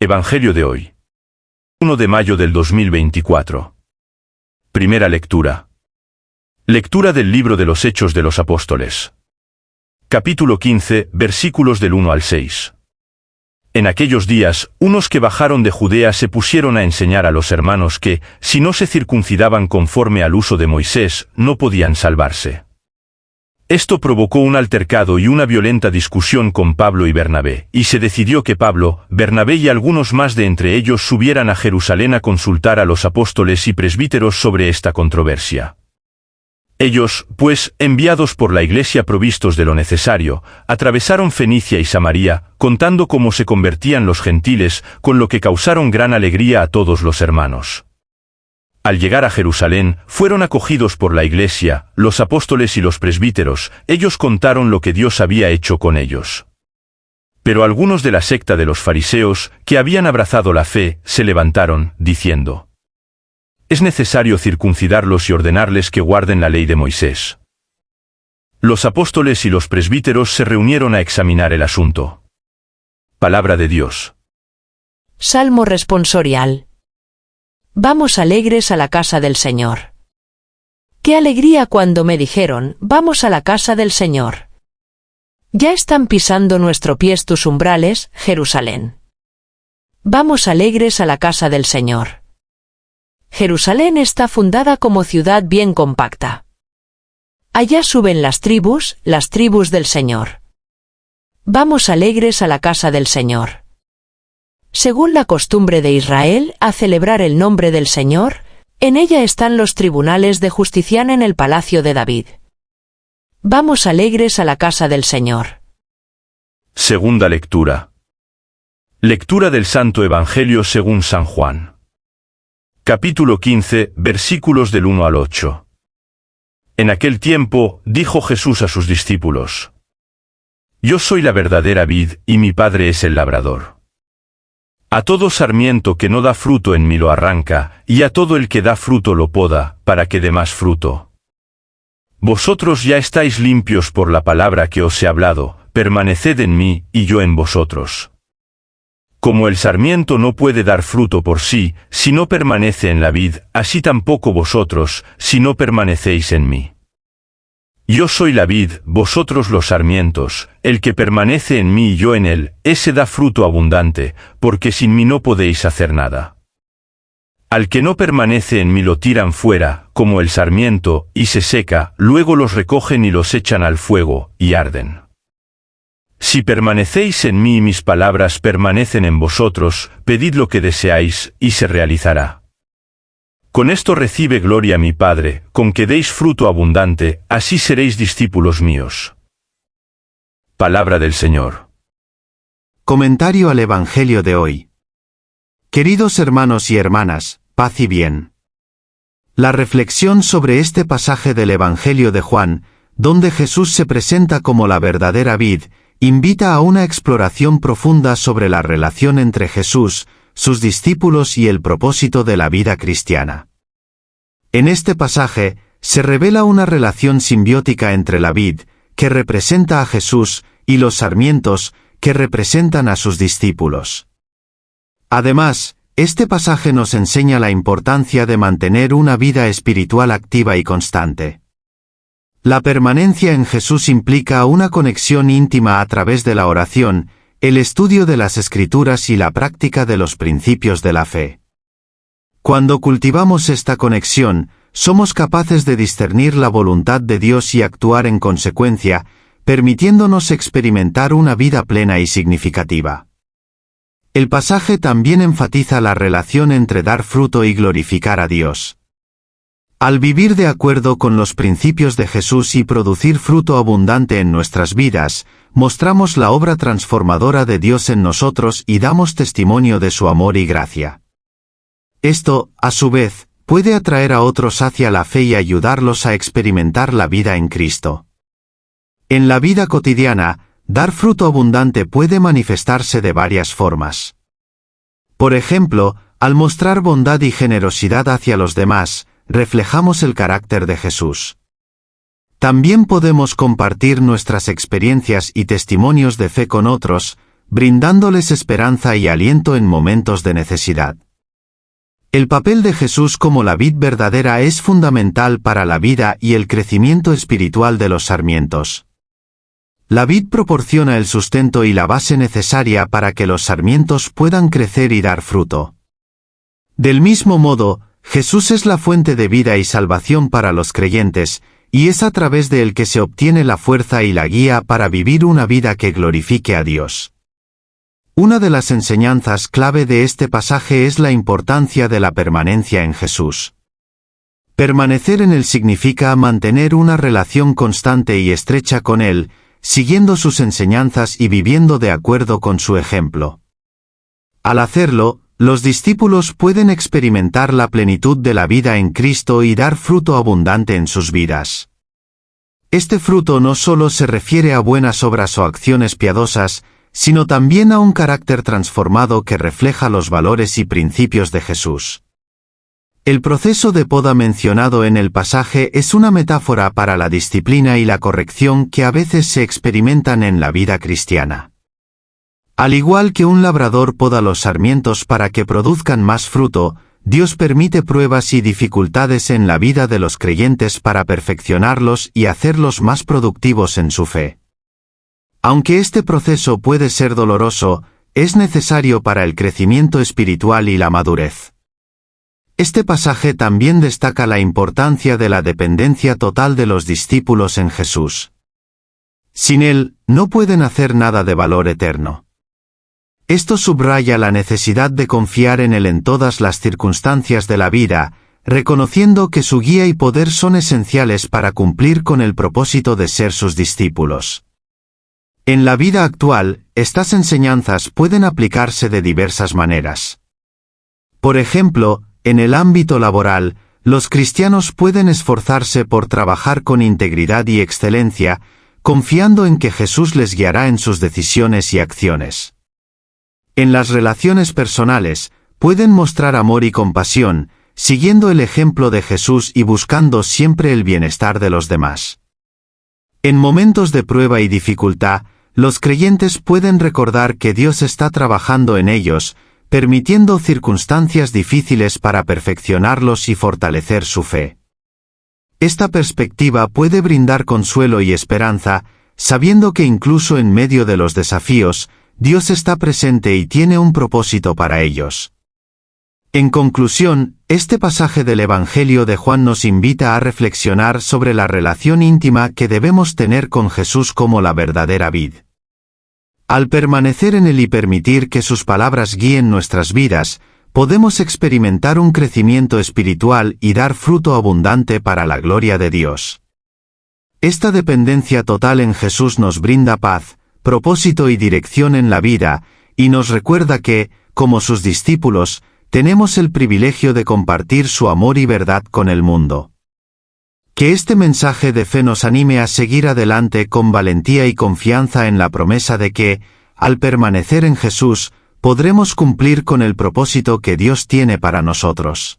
Evangelio de hoy. 1 de mayo del 2024. Primera lectura. Lectura del libro de los Hechos de los Apóstoles. Capítulo 15, versículos del 1 al 6. En aquellos días, unos que bajaron de Judea se pusieron a enseñar a los hermanos que, si no se circuncidaban conforme al uso de Moisés, no podían salvarse. Esto provocó un altercado y una violenta discusión con Pablo y Bernabé, y se decidió que Pablo, Bernabé y algunos más de entre ellos subieran a Jerusalén a consultar a los apóstoles y presbíteros sobre esta controversia. Ellos, pues, enviados por la Iglesia provistos de lo necesario, atravesaron Fenicia y Samaria, contando cómo se convertían los gentiles, con lo que causaron gran alegría a todos los hermanos. Al llegar a Jerusalén, fueron acogidos por la Iglesia, los apóstoles y los presbíteros. Ellos contaron lo que Dios había hecho con ellos. Pero algunos de la secta de los fariseos, que habían abrazado la fe, se levantaron, diciendo: «Es necesario circuncidarlos y ordenarles que guarden la ley de Moisés». Los apóstoles y los presbíteros se reunieron a examinar el asunto. Palabra de Dios. Salmo responsorial. Vamos alegres a la casa del Señor. ¡Qué alegría cuando me dijeron, vamos a la casa del Señor! Ya están pisando nuestro pies tus umbrales, Jerusalén. Vamos alegres a la casa del Señor. Jerusalén está fundada como ciudad bien compacta. Allá suben las tribus del Señor. Vamos alegres a la casa del Señor. Según la costumbre de Israel, a celebrar el nombre del Señor, en ella están los tribunales de justicia en el palacio de David. Vamos alegres a la casa del Señor. Segunda lectura. Lectura del Santo Evangelio según San Juan. Capítulo 15, versículos del 1 al 8. En aquel tiempo, dijo Jesús a sus discípulos: «Yo soy la verdadera vid, y mi Padre es el labrador. A todo sarmiento que no da fruto en mí lo arranca, y a todo el que da fruto lo poda, para que dé más fruto. Vosotros ya estáis limpios por la palabra que os he hablado, permaneced en mí, y yo en vosotros. Como el sarmiento no puede dar fruto por sí, si no permanece en la vid, así tampoco vosotros, si no permanecéis en mí. Yo soy la vid, vosotros los sarmientos. El que permanece en mí y yo en él, ese da fruto abundante, porque sin mí no podéis hacer nada. Al que no permanece en mí lo tiran fuera, como el sarmiento, y se seca, luego los recogen y los echan al fuego, y arden. Si permanecéis en mí y mis palabras permanecen en vosotros, pedid lo que deseáis, y se realizará. Con esto recibe gloria mi Padre, con que deis fruto abundante, así seréis discípulos míos». Palabra del Señor. Comentario al Evangelio de hoy. Queridos hermanos y hermanas, paz y bien. La reflexión sobre este pasaje del Evangelio de Juan, donde Jesús se presenta como la verdadera vid, invita a una exploración profunda sobre la relación entre Jesús, sus discípulos y el propósito de la vida cristiana. En este pasaje, se revela una relación simbiótica entre la vid, que representa a Jesús, y los sarmientos, que representan a sus discípulos. Además, este pasaje nos enseña la importancia de mantener una vida espiritual activa y constante. La permanencia en Jesús implica una conexión íntima a través de la oración, el estudio de las Escrituras y la práctica de los principios de la fe. Cuando cultivamos esta conexión, somos capaces de discernir la voluntad de Dios y actuar en consecuencia, permitiéndonos experimentar una vida plena y significativa. El pasaje también enfatiza la relación entre dar fruto y glorificar a Dios. Al vivir de acuerdo con los principios de Jesús y producir fruto abundante en nuestras vidas, mostramos la obra transformadora de Dios en nosotros y damos testimonio de su amor y gracia. Esto, a su vez, puede atraer a otros hacia la fe y ayudarlos a experimentar la vida en Cristo. En la vida cotidiana, dar fruto abundante puede manifestarse de varias formas. Por ejemplo, al mostrar bondad y generosidad hacia los demás, reflejamos el carácter de Jesús. También podemos compartir nuestras experiencias y testimonios de fe con otros, brindándoles esperanza y aliento en momentos de necesidad. El papel de Jesús como la vid verdadera es fundamental para la vida y el crecimiento espiritual de los sarmientos. La vid proporciona el sustento y la base necesaria para que los sarmientos puedan crecer y dar fruto. Del mismo modo, Jesús es la fuente de vida y salvación para los creyentes, y es a través de él que se obtiene la fuerza y la guía para vivir una vida que glorifique a Dios. Una de las enseñanzas clave de este pasaje es la importancia de la permanencia en Jesús. Permanecer en él significa mantener una relación constante y estrecha con él, siguiendo sus enseñanzas y viviendo de acuerdo con su ejemplo. Al hacerlo, los discípulos pueden experimentar la plenitud de la vida en Cristo y dar fruto abundante en sus vidas. Este fruto no solo se refiere a buenas obras o acciones piadosas, sino también a un carácter transformado que refleja los valores y principios de Jesús. El proceso de poda mencionado en el pasaje es una metáfora para la disciplina y la corrección que a veces se experimentan en la vida cristiana. Al igual que un labrador poda los sarmientos para que produzcan más fruto, Dios permite pruebas y dificultades en la vida de los creyentes para perfeccionarlos y hacerlos más productivos en su fe. Aunque este proceso puede ser doloroso, es necesario para el crecimiento espiritual y la madurez. Este pasaje también destaca la importancia de la dependencia total de los discípulos en Jesús. Sin él, no pueden hacer nada de valor eterno. Esto subraya la necesidad de confiar en él en todas las circunstancias de la vida, reconociendo que su guía y poder son esenciales para cumplir con el propósito de ser sus discípulos. En la vida actual, estas enseñanzas pueden aplicarse de diversas maneras. Por ejemplo, en el ámbito laboral, los cristianos pueden esforzarse por trabajar con integridad y excelencia, confiando en que Jesús les guiará en sus decisiones y acciones. En las relaciones personales, pueden mostrar amor y compasión, siguiendo el ejemplo de Jesús y buscando siempre el bienestar de los demás. En momentos de prueba y dificultad, los creyentes pueden recordar que Dios está trabajando en ellos, permitiendo circunstancias difíciles para perfeccionarlos y fortalecer su fe. Esta perspectiva puede brindar consuelo y esperanza, sabiendo que incluso en medio de los desafíos, Dios está presente y tiene un propósito para ellos. En conclusión, este pasaje del Evangelio de Juan nos invita a reflexionar sobre la relación íntima que debemos tener con Jesús como la verdadera vid. Al permanecer en él y permitir que sus palabras guíen nuestras vidas, podemos experimentar un crecimiento espiritual y dar fruto abundante para la gloria de Dios. Esta dependencia total en Jesús nos brinda paz, propósito y dirección en la vida, y nos recuerda que, como sus discípulos, tenemos el privilegio de compartir su amor y verdad con el mundo. Que este mensaje de fe nos anime a seguir adelante con valentía y confianza en la promesa de que, al permanecer en Jesús, podremos cumplir con el propósito que Dios tiene para nosotros.